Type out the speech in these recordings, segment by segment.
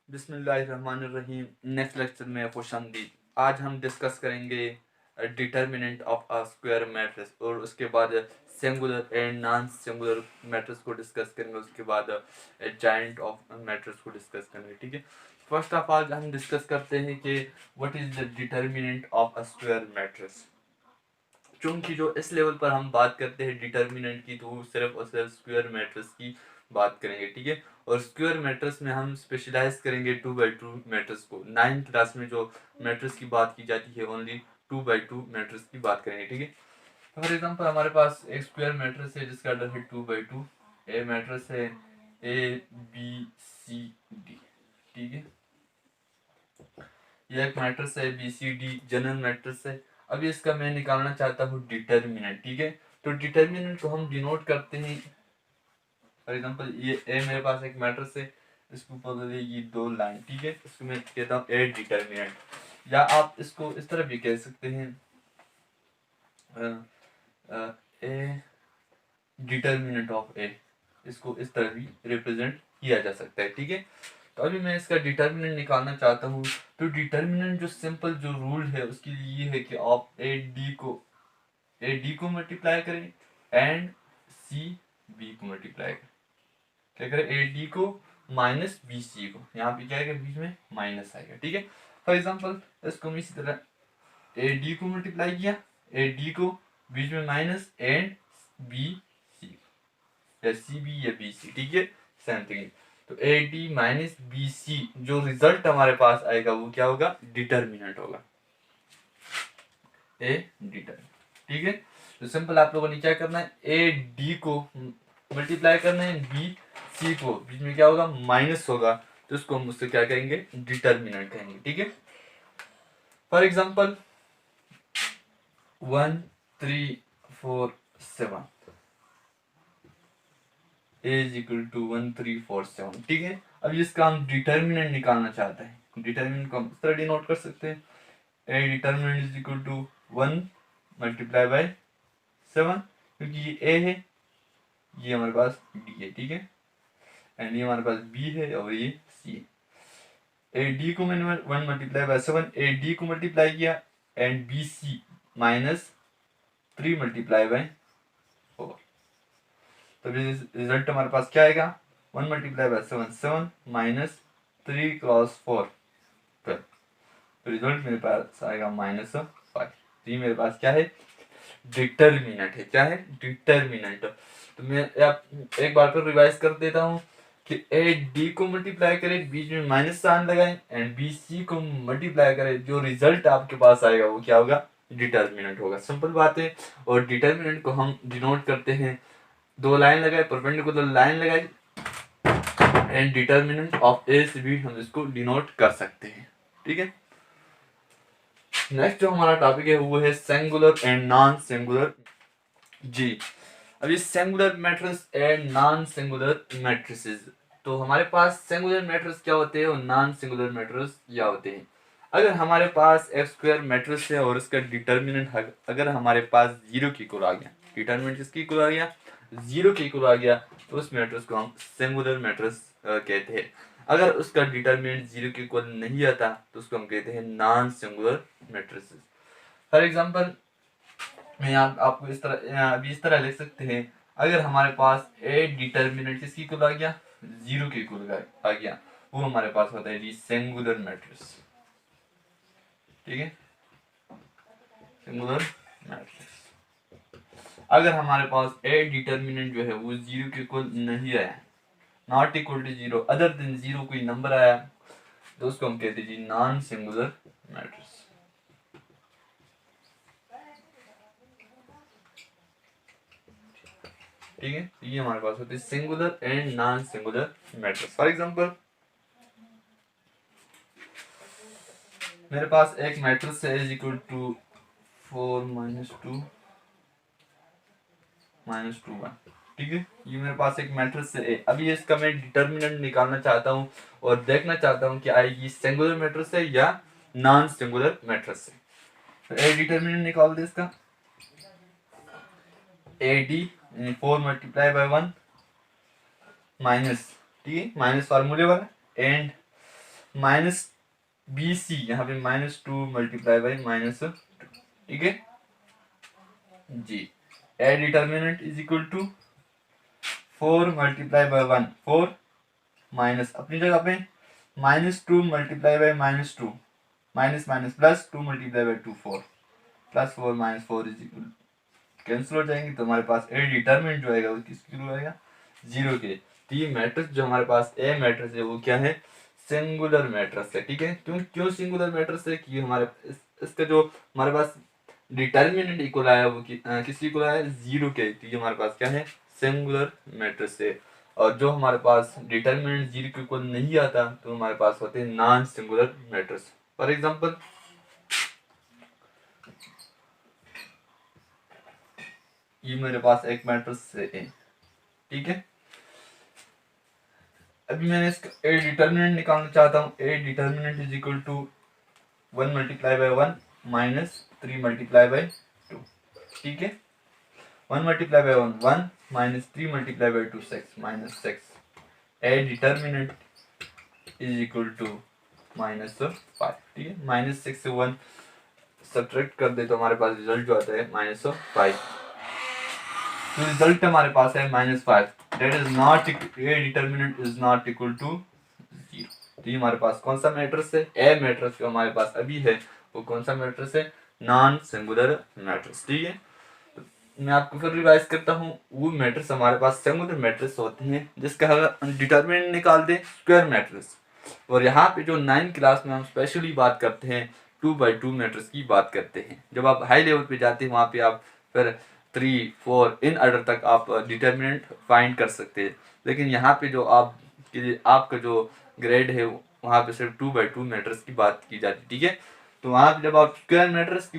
बिस्मिल्लाहिर्रहमानिर्रहीम। Next lecture में खुशामदीद। आज हम डिस्कस करेंगे determinant of a square matrix और उसके बाद singular and non singular matrix को डिस्कस करेंगे। उसके बाद जाइंट ऑफ मैट्रिक्स को डिस्कस करेंगे। ठीक है, फर्स्ट ऑफ ऑल हम डिस्कस करते हैं कि what is the determinant of a square matrix. चूंकि जो इस लेवल पर हम बात करते हैं डिटर्मिनेंट की, तो सिर्फ और सिर्फ स्क्वायर मैट्रिक्स की बात करेंगे। ठीक है, और स्क्वायर मैट्रिक्स में हम स्पेशलाइज करेंगे 2x2 मैट्रिक्स को। 9th क्लास में जो मैट्रिक्स की बात की जाती है ओनली 2x2 मैट्रिक्स की बात करेंगे। ठीक है, फॉर एग्जांपल हमारे पास एक स्क्वायर मैट्रिक्स है जिसका ऑर्डर है 2x2। ए मैट्रिक्स है ABCD। ठीक है, यह एक मैट्रिक्स है BCD, जनरल मैट्रिक्स है। अभी इसका मैं निकालना चाहता हूँ डिटर्मिनेंट। ठीक है, तो डिटर्मिनेंट को हम डिनोट करते हैं। फॉर एग्जांपल ये ए मेरे पास एक मैट्रिक्स है, इसके ऊपर ये दो लाइन। ठीक है, इसको मैं कहता हूँ ए डिटर्मिनेंट, या आप इसको इस तरह भी कह सकते हैं ए डिटर्मिनेंट ऑफ ए। इसको इस तरह भी रिप्रेजेंट किया जा सकता है। ठीक है, तो अभी मैं इसका डिटर्मिनेंट निकालना चाहता हूँ। तो डिटर्मिनेंट जो सिंपल जो रूल है उसके लिए ये है कि आप ए डी को मल्टीप्लाई करें एंड सी बी को मल्टीप्लाई करें। क्या करें, ए डी को माइनस बी सी को, यहाँ पे क्या आएगा, बीच में माइनस आएगा। ठीक है, फॉर एग्जांपल इसको मैं इसी तरह ए डी को मल्टीप्लाई किया, ए डी को बीच में माइनस एंड बी सी, या सी बी या बी सी। ठीक है, सेम थिंग। तो A D minus B C जो रिजल्ट हमारे पास आएगा वो क्या होगा, डिटर्मिनेंट होगा, ए डिटर्मिनेंट। ठीक है, तो सिंपल आप लोगों ने क्या करना है, ए डी को मल्टीप्लाई करना है बी सी को, बीच में क्या होगा, माइनस होगा, तो इसको हम उससे क्या कहेंगे, डिटर्मिनेंट कहेंगे। ठीक है, for example 1 3 4 7 is equal to 1 3 4 7। ठीक है, अब इसका हम डिटर्मिनेंट निकालना चाहते हैं। डिटर्मिनेंट को हम इस तरह डिनोट कर सकते हैं, A determinant is equal to 1 multiply by 7, क्योंकि ये ए है, ये हमारे पास डी है। ठीक है, एंड ये हमारे पास बी है और ये सी है। ए डी को मैंने 1 मल्टीप्लाई बाय 7, ए डी को मल्टीप्लाई किया and B C minus 3 multiply by 4। तो रिजल्ट हमारे पास क्या आएगा, 1 मल्टीप्लाई बाय 7 7 माइनस 3 क्रॉस 4 12। तो रिजल्ट मेरे पास आएगा -5। तो ये मेरे पास क्या है, डिटर्मिनेंट है। क्या है, डिटर्मिनेंट। तो मैं एक बार फिर रिवाइज कर देता हूँ कि ए डी को मल्टीप्लाई करें, बीच में माइनस साइन लगाएं एंड बी सी को मल्टीप्लाई करें, जो रिजल्ट आपके पास आएगा वो क्या होगा, डिटर्मिनेंट होगा। सिंपल बात है। और डिटर्मिनेंट को हम डिनोट करते हैं, दो लाइन लगाए, परपेंडिकुलर लाइन लगाई एंड डिटर्मिनेंट ऑफ ए से भी हम इसको डिनोट कर सकते हैं। ठीक है, नेक्स्ट जो हमारा टॉपिक है वो है सिंगुलर एंड नॉन सिंगुलर। जी, अब ये singular matrix and non singular matrices. तो हमारे पास सिंगुलर मैट्रिक्स क्या होते हैं और नॉन सिंगुलर मैट्रिक्स क्या होते हैं। अगर हमारे पास एक्स स्क्वायर मैट्रिक्स है और उसका डिटर्मिनेंट अगर हमारे पास 0 के इक्वल आ गया, डिटर्मिनेंट किसके इक्वल आ गया, 0 के इक्वल आ गया, तो उस मैट्रिक्स को हम सिंगुलर मैट्रिक्स कहते हैं। अगर उसका डिटर्मिनेंट 0 के इक्वल नहीं आता तो उसको हम कहते हैं non singular matrices. For example मैं आपको इस तरह लिख सकते हैं, अगर हमारे पास ए डिटर्मिनेंट किसकी इक्वल आ गया, 0 के इक्वल आ गया, वो हमारे पास होता है जी सिंगुलर मैट्रिक्स। ठीक है, सिंगुलर मैट्रिक्स। अगर हमारे पास ए डिटर्मिनेंट जो है वो 0 के इक्वल नहीं आया, not equal to 0, other than 0 कोई नंबर आया, तो उसको हम कहते हैं जी नॉन सिंगुलर मैट्रिक्स। ठीक है, ये हमारे पास होती है singular and non singular matrix. For example मेरे पास एक मैट्रिक्स है इज इक्वल टू 4 -2 -2 1। ठीक है, ये मेरे पास एक मैट्रिक्स है। अभी इसका मैं डिटर्मिनेंट निकालना चाहता हूँ और देखना चाहता हूँ कि आएगी सिंगुलर मैट्रिक्स है या नॉन सिंगुलर मैट्रिक्स है। तो ए डिटर्मिनेंट निकाल दे इसका, A D 4 multiply by 1 minus, ठीक है, माइनस फार्मूले वाला, एंड माइनस बी सी, यहाँ पे -2 मल्टीप्लाई बाई -2, ठीक है जी। A determinant is equal to 4 multiply by 1, 4 minus अपनी जगह पे -2 multiply by -2, minus minus plus 2 multiply by 2, 4 plus 4 minus 4 is equal, cancel हो जाएंगे तो हमारे पास ए डिटर्मिनेंट जो आएगा वो किसके थ्रू आएगा, 0 के। तो ये मैट्रिक्स जो हमारे पास ए मैट्रिक्स है वो क्या है, सिंगुलर मैट्रिक्स है, ठीक है। क्यों सिंगुलर मैट्रिक्स है कि हमारे इसका जो हमारे पास डिटर्मिनेंट इक्वल आया वो किसके इक्वल आया, 0 के। तो ये हमारे पास क्या है, सिंगुलर मैट्रिक्स है। और जो हमारे पास डिटर्मिनेंट 0 के इक्वल नहीं आता तो हमारे पास होते हैं non singular matrix. For example ये मेरे पास एक मैट्रिक्स है, ठीक है। अभी मैंने इसका ए डिटर्मिनेंट निकालना चाहता हूँ। A determinant is equal to 1 multiply by 1 minus 3 multiply by 2, ठीक है। 1 multiply by 1 1 minus 3 multiply by 2 6 minus 6। A determinant is equal to -5, ठीक है। -6 से 1 सब्ट्रैक्ट कर दे तो हमारे पास रिजल्ट जो आता है -5। तो रिजल्ट हमारे पास है -5, that is not, A determinant is not equal to 0। तो ये हमारे पास कौन सा मैट्रिक्स है, ए मैट्रिक्स जो हमारे पास अभी है वो कौन सा मैट्रिक्स है, नॉन सिंगुलर मैट्रिक्स, ठीक है। तो मैं आपको फिर रिवाइज करता हूँ। वो मैट्रिक्स हमारे पास सिंगुलर मैट्रिक्स होते हैं जिसका अगर डिटर्मिनेंट निकाल दे स्क्वायर मैट्रिक्स। और यहाँ पे जो 9th क्लास में हम स्पेशली बात करते हैं 2x2 मैट्रिक्स की बात करते हैं। जब आप हाई लेवल पे जाते हैं वहाँ पे आप फिर 3 4 इन ऑर्डर तक आप डिटर्मिनेंट फाइंड कर सकते हैं। लेकिन यहाँ पे जो आपका जो ग्रेड है वहाँ पे सिर्फ 2x2 मैट्रिक्स की बात की जाती है, ठीक है। तो वहाँ पे जब आप स्क्वायर मैट्रिक्स की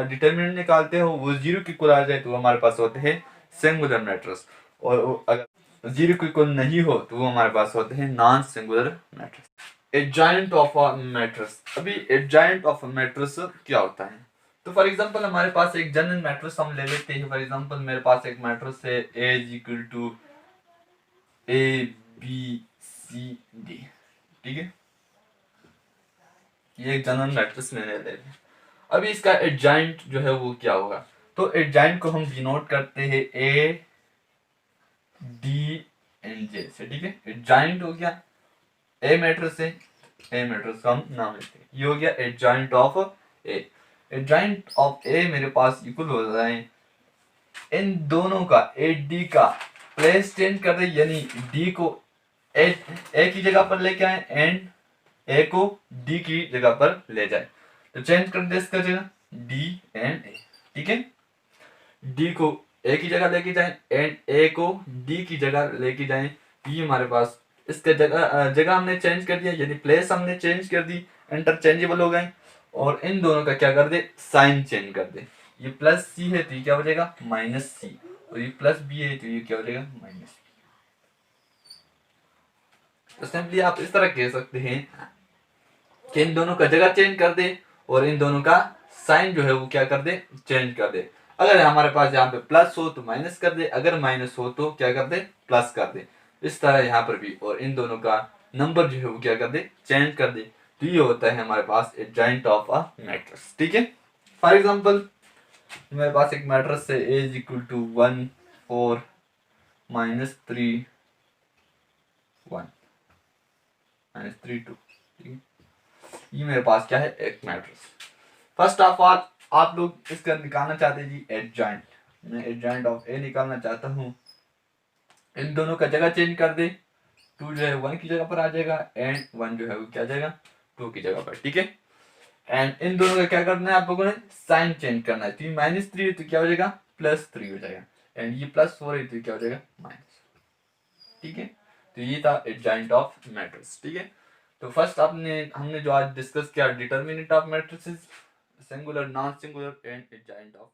डिटर्मिनेंट निकालते हो वो 0 की इक्वल आ जाए तो हमारे पास होते हैं सिंगुलर मैट्रिक्स। और अगर 0 की इक्वल नहीं हो तो वो हमारे पास होते हैं non singular matrix. Adjoint of a matrix. अभी एडजॉइंट ऑफ अ मैट्रिक्स क्या होता है, तो फॉर एग्जांपल हमारे पास एक जनरल मैट्रिक्स हम ले लेते हैं। फॉर एग्जांपल मेरे पास एक मैट्रिक्स है A is equal to ABCD, ठीक है। ये एक जनरल मैट्रिक्स मैंने ले लिया। अभी इसका एडजॉइंट जो है वो क्या होगा, तो एडजॉइंट को हम डिनोट करते हैं A D and J से, ठीक है। एडजॉइंट हो गया ए मैट्रिक्स है, ए मैट्रिक्स का हम नाम लेते हैं। ये हो गया adjoint of A. Adjoint of A मेरे पास इक्वल हो जाए इन दोनों का, ए डी का प्लेस चेंज कर दे, यानी डी को ए की जगह पर लेके आए एंड ए को डी की जगह पर ले जाए। तो चेंज कर दे इसका जगह डी एंड ए, ठीक है। डी को ए की जगह लेके जाए एंड ए को डी की जगह लेके जाए। ये हमारे पास इसका जगह हमने चेंज कर दिया, यानी प्लेस हमने चेंज कर दी, इंटरचेंजेबल हो गए। और इन दोनों का क्या कर दे, साइन चेंज कर दे। ये प्लस सी है तो ये क्या हो जाएगा माइनस सी, और ये प्लस बी है तो ये क्या हो जाएगा माइनस बी। तो सिंपली आप इस तरह कह सकते हैं कि इन दोनों का जगह चेंज कर दे और इन दोनों का साइन जो है वो क्या कर दे, चेंज कर दे। अगर हमारे पास यहाँ पे प्लस हो तो माइनस कर दे, अगर माइनस हो तो क्या कर दे, प्लस कर दे। इस तरह यहाँ पर भी, और इन दोनों का नंबर जो है वो क्या कर दे, चेंज कर दे। तो ये होता है हमारे पास एडजॉइंट ऑफ अ मैट्रिक्स, ठीक है। फॉर एग्जांपल मेरे पास एक मैट्रिक्स है A इज इक्वल टू 1 4 -3 1 -3 2, ठीक है। ये मेरे पास क्या है, एक मैट्रिक्स। फर्स्ट ऑफ ऑल आप लोग इसका निकालना चाहते हैं जी एडजॉइंट। मैं एडजॉइंट ऑफ ए निकालना चाहता हूँ। इन दोनों का जगह चेंज कर दे, 2 जो है 1 की जगह पर आ जाएगा एंड 1 जो है वो क्या जाएगा 2 की जगह पर, ठीक है। एंड इन दोनों का क्या करना है आप लोगों ने, साइन चेंज करना है। तो ये -3 है तो क्या हो जाएगा +3 हो जाएगा, एंड ये +4 है तो क्या हो जाएगा माइनस, ठीक है। तो ये था एडजॉइंट ऑफ मैट्रिक्स, ठीक है। तो फर्स्ट हमने जो आज डिस्कस किया determinant of matrices, singular, non singular and adjoint of